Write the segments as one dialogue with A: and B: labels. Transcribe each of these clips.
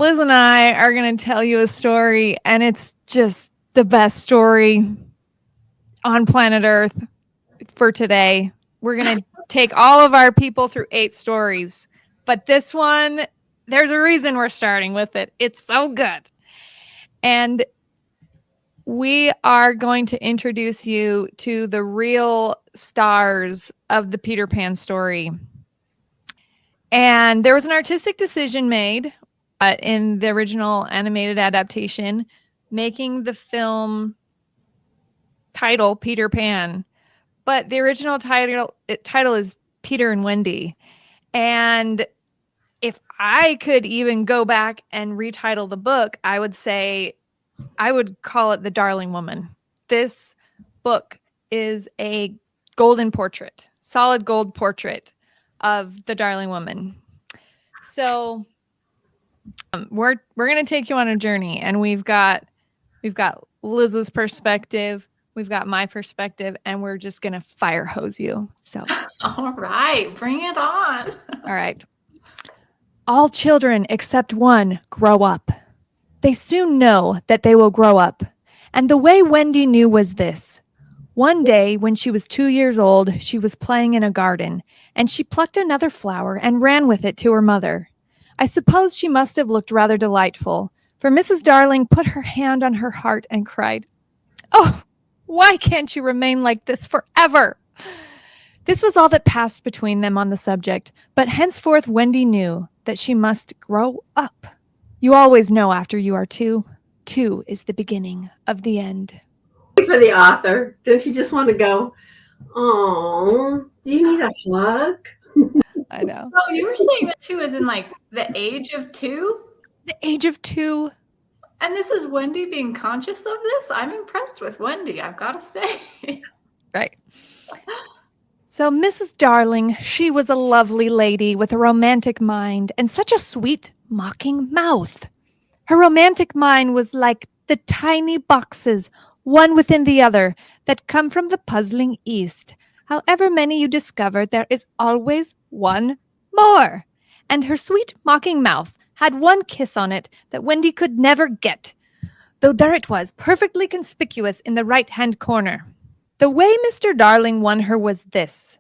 A: Liz and I are going to tell you a story, and it's just the best story on planet Earth for today. We're going to take all of our people through 8 stories, but this one, there's a reason we're starting with it. It's so good. And we are going to introduce you to the real stars of the Peter Pan story. And there was an artistic decision made in the original animated adaptation, making the film title Peter Pan. But the original title is Peter and Wendy. And if I could even go back and retitle the book, I would say I would call it The Darling Woman. This book is a golden portrait, solid gold portrait of the Darling Woman. So we're going to take you on a journey, and we've got Liz's perspective, we've got my perspective, and we're just going to fire hose you. So
B: all right, bring it on.
A: All right. All children except one grow up. They soon know that they will grow up. And the way Wendy knew was this. One day, when she was 2 years old, she was playing in a garden, and she plucked another flower and ran with it to her mother. I suppose she must have looked rather delightful, for Mrs. Darling put her hand on her heart and cried, "Oh, why can't you remain like this forever?" This was all that passed between them on the subject, but henceforth Wendy knew that she must grow up. You always know after you are 2. 2 is the beginning of the end.
C: For the author, don't you just want to go, oh, do you need a hug?
A: I know.
B: So you were saying that 2 is in like the age of 2?
A: The age of 2.
B: And this is Wendy being conscious of this? I'm impressed with Wendy, I've got to say.
A: Right. So Mrs. Darling, she was a lovely lady with a romantic mind and such a sweet, mocking mouth. Her romantic mind was like the tiny boxes, one within the other, that come from the puzzling East. However many you discover, there is always one more. And her sweet, mocking mouth had one kiss on it that Wendy could never get, though there it was, perfectly conspicuous in the right-hand corner. The way Mr. Darling won her was this.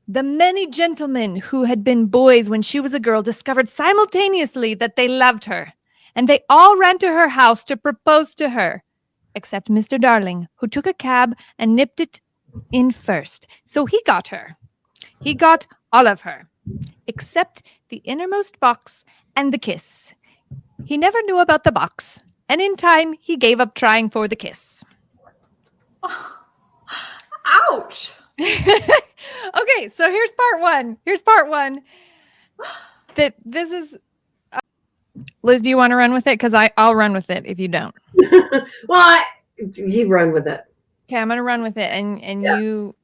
A: The many gentlemen who had been boys when she was a girl discovered simultaneously that they loved her, and they all ran to her house to propose to her, except Mr. Darling, who took a cab and nipped it in first. So he got her. He got all of her, except the innermost box and the kiss. He never knew about the box, and in time he gave up trying for the kiss.
B: Ouch.
A: Okay, so here's part one. This is Liz, do you want to run with it? Because I'll run with it if you don't.
C: Well, you run with it.
A: Okay, I'm gonna run with it, and yeah. You.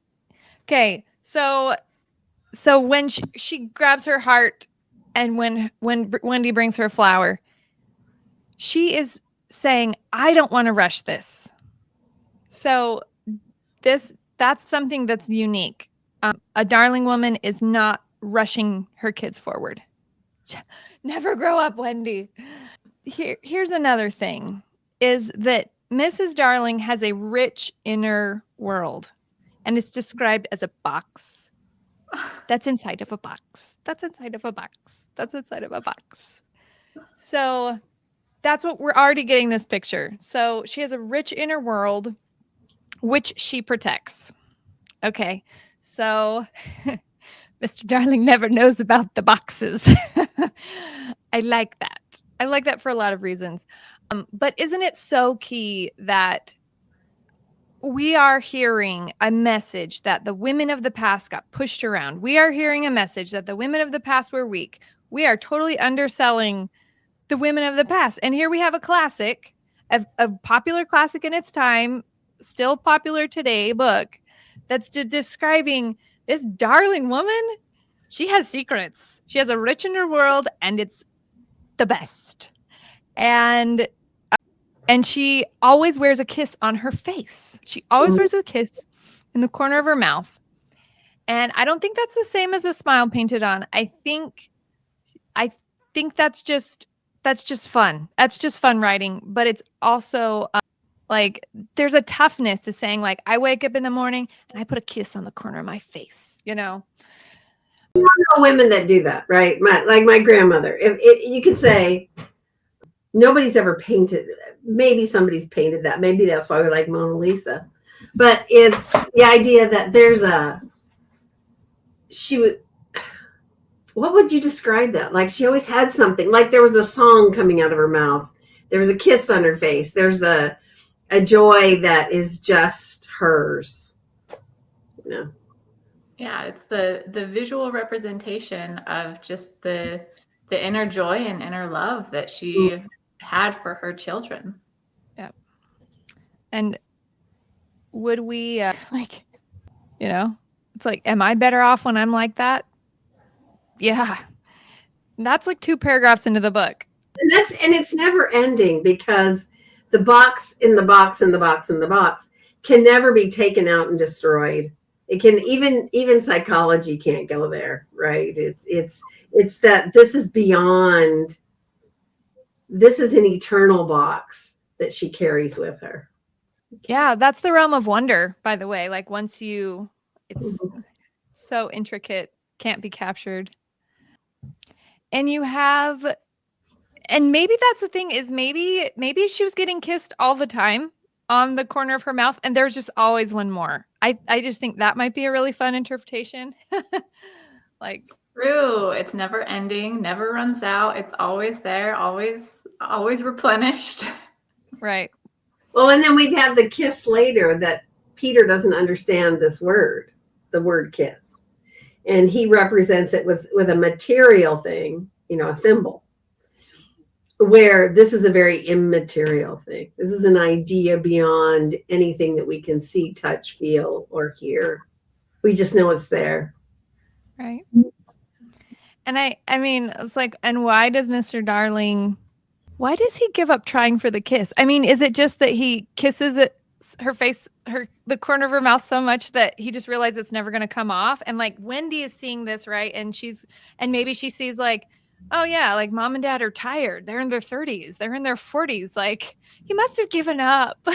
A: Okay, so when she grabs her heart, and when Wendy brings her flower, she is saying, "I don't want to rush this." So that's something that's unique. A darling woman is not rushing her kids forward. Never grow up, Wendy. Here's another thing, is that Mrs. Darling has a rich inner world, and it's described as a box. That's inside of a box. That's inside of a box. That's inside of a box. So that's what we're already getting this picture. So she has a rich inner world, which she protects. Okay, so Mr. Darling never knows about the boxes. I like that. I like that for a lot of reasons. But isn't it so key that we are hearing a message that the women of the past got pushed around? We are hearing a message that the women of the past were weak. We are totally underselling the women of the past. And here we have a classic, a popular classic in its time, still popular today book that's describing this darling woman. She has secrets. She has a rich inner world, and it's the best. And she always wears a kiss on her face. She always wears a kiss in the corner of her mouth. And I don't think that's the same as a smile painted on. I think that's just that's just fun. That's just fun writing, but it's also like there's a toughness to saying like I wake up in the morning and I put a kiss on the corner of my face, you know.
C: Women that do that, right? Like my grandmother. If you could say nobody's ever painted. Maybe somebody's painted that. Maybe that's why we like Mona Lisa. But it's the idea that she was. What would you describe that? Like she always had something. Like there was a song coming out of her mouth. There was a kiss on her face. There's a joy that is just hers. You know.
B: Yeah, it's the visual representation of just the inner joy and inner love that she had for her children.
A: Yeah. And would we like, you know, it's like, am I better off when I'm like that? Yeah. That's like 2 paragraphs into the book.
C: And it's never ending because the box in the box in the box in the box can never be taken out and destroyed. It can even psychology can't go there, right? It's that this is beyond. This is an eternal box that she carries with her.
A: Yeah, that's the realm of wonder, by the way. Like once it's so intricate, can't be captured. And you have, and maybe that's the thing is maybe she was getting kissed all the time on the corner of her mouth and there's just always one more. I just think that might be a really fun interpretation. Like
B: true. It's never ending, never runs out. It's always there, always replenished.
A: Right.
C: Well, and then we'd have the kiss later that Peter doesn't understand this word, the word kiss. And he represents it with a material thing, a thimble, where this is a very immaterial thing. This is an idea beyond anything that we can see, touch, feel, or hear. We just know it's there.
A: Right. And I mean, it's like, and why does Mr. Darling, why does he give up trying for the kiss? I mean, is it just that he kisses her face, the corner of her mouth so much that he just realized it's never going to come off? And like Wendy is seeing this, right? And maybe she sees like, oh yeah, like mom and dad are tired. They're in their 30s. They're in their 40s. Like he must have given up.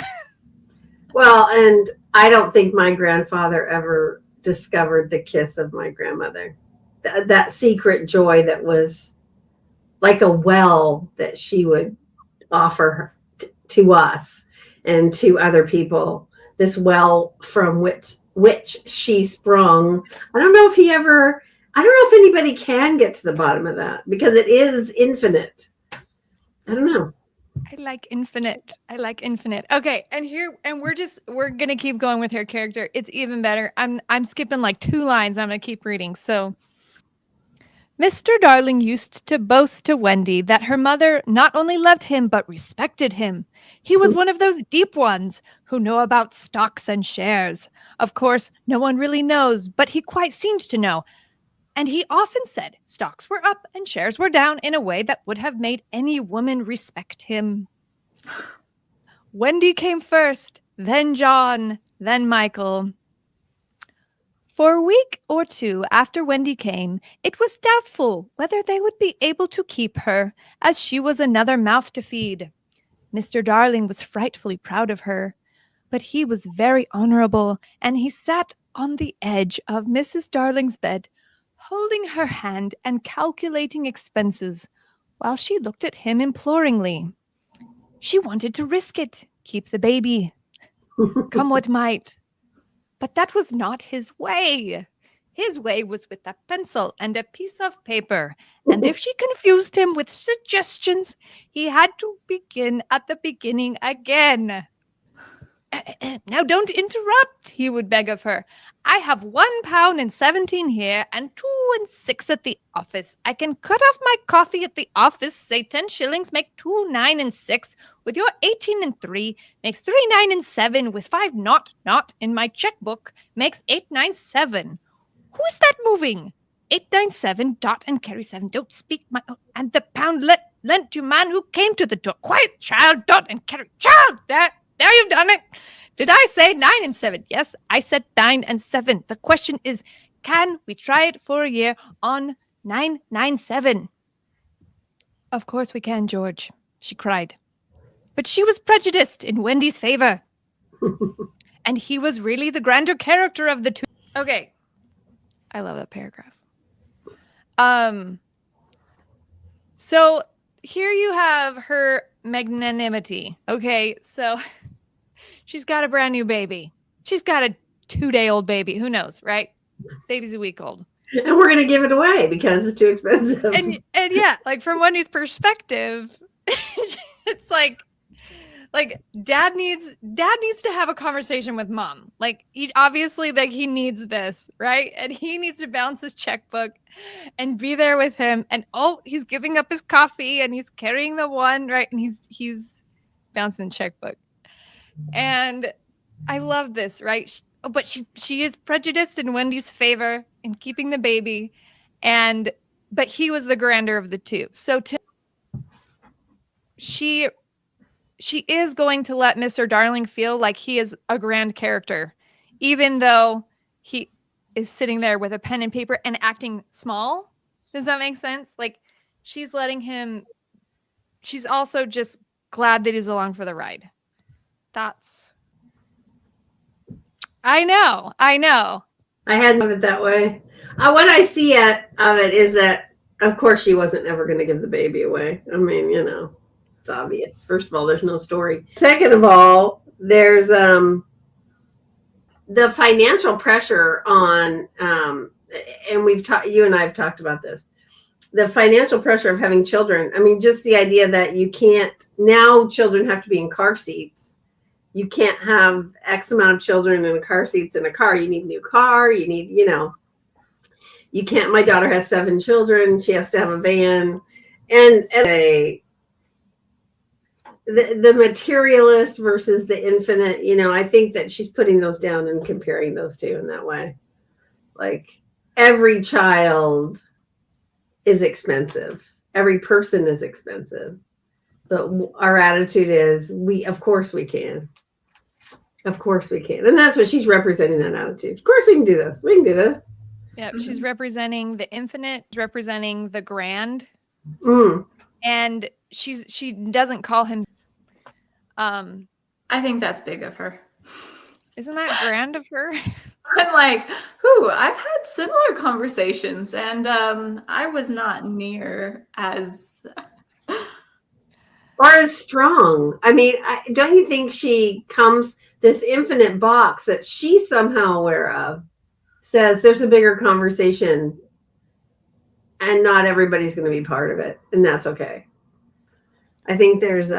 C: Well, and I don't think my grandfather ever discovered the kiss of my grandmother. That secret joy that was like a well that she would offer to us and to other people. This well from which she sprung. I don't know if anybody can get to the bottom of that because it is infinite. I don't know.
A: I like infinite. Okay, and we're gonna keep going with her character. It's even better. I'm skipping like 2 lines. I'm gonna keep reading. So Mr. Darling used to boast to Wendy that her mother not only loved him but respected him. He was one of those deep ones who know about stocks and shares. Of course, no one really knows, but he quite seemed to know. And he often said stocks were up and shares were down in a way that would have made any woman respect him. Wendy came first, then John, then Michael. For a week or 2 after Wendy came, it was doubtful whether they would be able to keep her, as she was another mouth to feed. Mr. Darling was frightfully proud of her, but he was very honorable, and he sat on the edge of Mrs. Darling's bed, holding her hand and calculating expenses, while she looked at him imploringly. She wanted to risk it, keep the baby, come what might. But that was not his way. His way was with a pencil and a piece of paper, and if she confused him with suggestions, he had to begin at the beginning again. Now don't interrupt, he would beg of her. I have £1.17 here and 2 and 6 at the office. I can cut off my coffee at the office, say 10 shillings, make 2, 9 and 6. With your 18 and 3, makes 3, 9 and 7. With 5 not in my checkbook, makes 8, 9, 7. Who is that moving? 897 dot and carry 7. Don't speak my and the pound lent you man who came to the door. Quiet, child, dot and carry. Child, there you've done it. Did I say 9 and 7? Yes, I said 9 and 7. The question is, can we try it for a year on 997? Of course we can, George, she cried. But she was prejudiced in Wendy's favor. And he was really the grander character of the two. Okay. I love that paragraph. So here you have her magnanimity. Okay, so she's got a brand new baby. She's got a 2-day-old baby. Who knows, right? Baby's a week old.
C: And we're gonna give it away because it's too expensive.
A: And yeah, like from Wendy's perspective, it's like dad needs to have a conversation with mom. Like he obviously like he needs this, right? And he needs to bounce his checkbook and be there with him. And oh, he's giving up his coffee and he's carrying the one, right? And he's bouncing the checkbook. And I love this, right? But she is prejudiced in Wendy's favor in keeping the baby, but he was the grander of the two. So she is going to let Mr. Darling feel like he is a grand character, even though he is sitting there with a pen and paper and acting small. Does that make sense? Like she's letting him. She's also just glad that he's along for the ride. I know.
C: I hadn't thought of it that way. What I see of it is that, of course, she wasn't ever going to give the baby away. I mean, it's obvious. First of all, there's no story. Second of all, there's the financial pressure on, and you and I have talked about this. The financial pressure of having children. I mean, just the idea that you can't, now children have to be in car seats. You can't have X amount of children in a car seats in a car. You need a new car. You need, you can't, my daughter has 7 children. She has to have a van. And the materialist versus the infinite, I think that she's putting those down and comparing those two in that way. Like every child is expensive. Every person is expensive. But our attitude is of course we can. Of course we can. And that's what she's representing, that attitude. Of course we can do this. We can do this.
A: Yeah, she's representing the infinite, representing the grand. And she doesn't call him.
B: I think that's big of her.
A: Isn't that grand of her?
B: I'm like, I've had similar conversations, and I was not near as
C: or as strong. I mean, don't you think she comes, this infinite box that she's somehow aware of says there's a bigger conversation and not everybody's going to be part of it. And that's okay. I think there's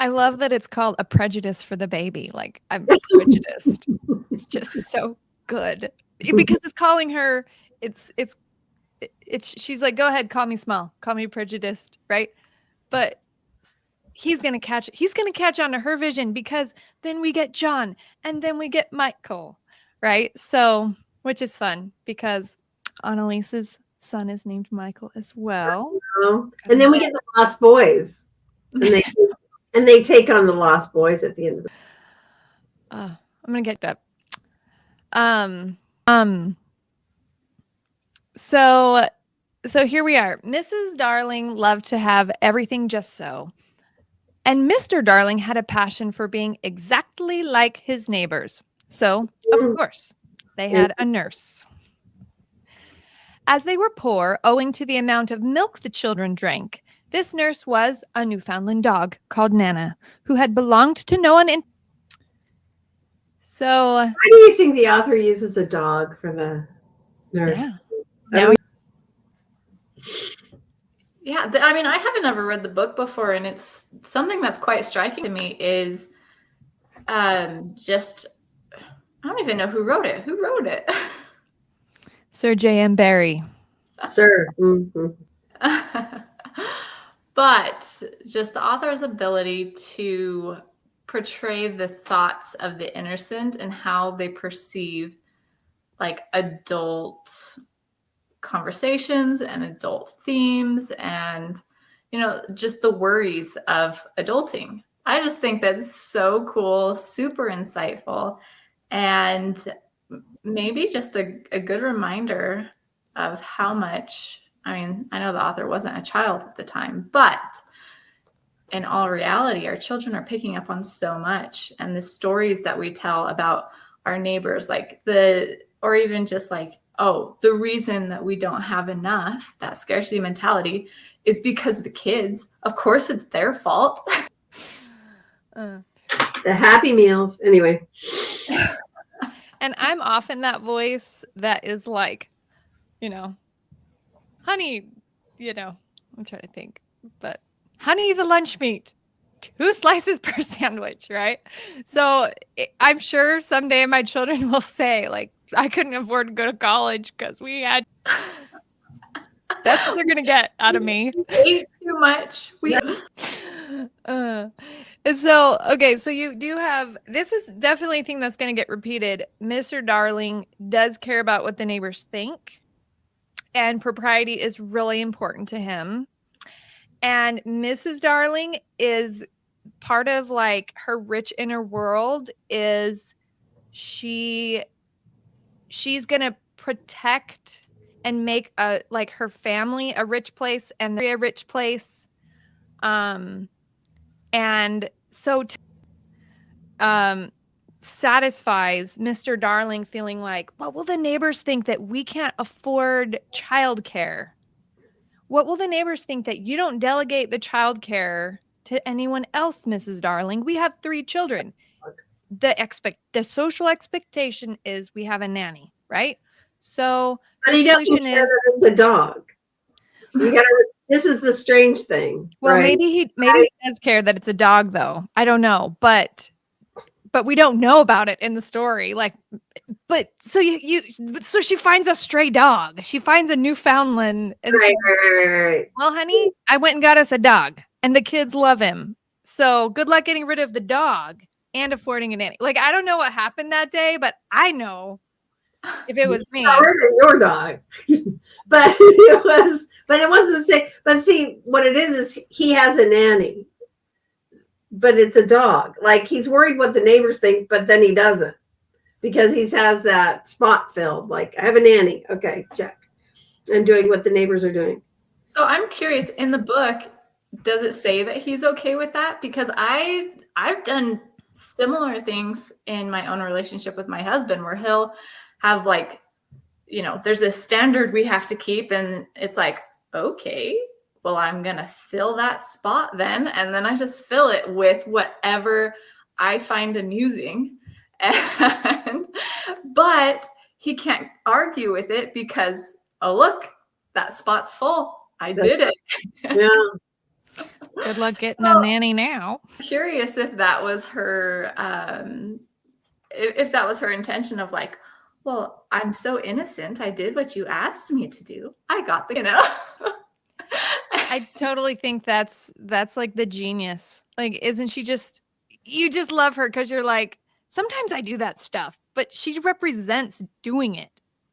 A: I love that it's called a prejudice for the baby. Like I'm prejudiced. It's just so good because it's calling her, she's like, go ahead, call me small, call me prejudiced, right? But he's gonna catch on to her vision, because then we get John and then we get Michael, right? So, which is fun because Annalise's son is named Michael as well.
C: And then we get the Lost Boys, and they take on the Lost Boys at the end of the.
A: I'm gonna get that. So here we are. Mrs. Darling loved to have everything just so. And Mr. Darling had a passion for being exactly like his neighbors. So, of course, they had a nurse. As they were poor, owing to the amount of milk the children drank, this nurse was a Newfoundland dog called Nana, who had belonged to no one in. So,
C: why do you think the author uses a dog for the nurse?
B: Yeah, I mean, I haven't ever read the book before, and it's something that's quite striking to me is just, I don't even know who wrote it. Who wrote it?
A: Sir J.M. Barrie.
C: Sir.
B: But just the author's ability to portray the thoughts of the innocent and how they perceive like adult conversations and adult themes and, just the worries of adulting. I just think that's so cool, super insightful, and maybe just a good reminder of how much, I mean, I know the author wasn't a child at the time, but in all reality, our children are picking up on so much. And the stories that we tell about our neighbors, like or even just like, oh, the reason that we don't have enough, that scarcity mentality, is because the kids, of course, it's their fault.
C: The Happy Meals. Anyway.
A: And I'm often that voice that is like, honey, I'm trying to think, but honey, the lunch meat, 2 slices per sandwich, right? So I'm sure someday my children will say, like, I couldn't afford to go to college because we had. That's what they're going to get out of me.
B: We ate too much.
A: And so, okay, so you do have, this is definitely a thing that's going to get repeated. Mr. Darling does care about what the neighbors think, and propriety is really important to him. And Mrs. Darling is part of like her rich inner world is she's going to protect and make like her family a rich place and a rich place. And so satisfies Mr. Darling feeling like, what will the neighbors think that we can't afford childcare? What will the neighbors think that you don't delegate the childcare to anyone else, Mrs. Darling? We have 3 children. The social expectation is we have a nanny, right? So
C: but he doesn't care that it's a dog. This is the strange thing.
A: Well,
C: right?
A: maybe he does care that it's a dog, though. I don't know, but we don't know about it in the story. Like, but so so she finds a stray dog. She finds a Newfoundland. And
C: right.
A: Well, honey, I went and got us a dog, and the kids love him. So good luck getting rid of the dog and affording a nanny. Like, I don't know what happened that day, but I know if it was me.
C: Your dog. but it wasn't the same. But see, what it is he has a nanny. But it's a dog. Like, he's worried what the neighbors think, but then he doesn't. Because he has that spot filled. Like, I have a nanny. Okay, check. I'm doing what the neighbors are doing.
B: So I'm curious, in the book, does it say that he's okay with that? Because I've done similar things in my own relationship with my husband where he'll have like, there's a standard we have to keep, and it's like, okay, well, I'm going to fill that spot then. And then I just fill it with whatever I find amusing. But he can't argue with it because, oh, look, that spot's full. I did it.
C: Yeah.
A: Good luck getting a nanny now.
B: Curious if that was her, if that was her intention of like, well, I'm so innocent. I did what you asked me to do. I got
A: I totally think that's like the genius. Like, isn't she you just love her because you're like, sometimes I do that stuff, but she represents doing it.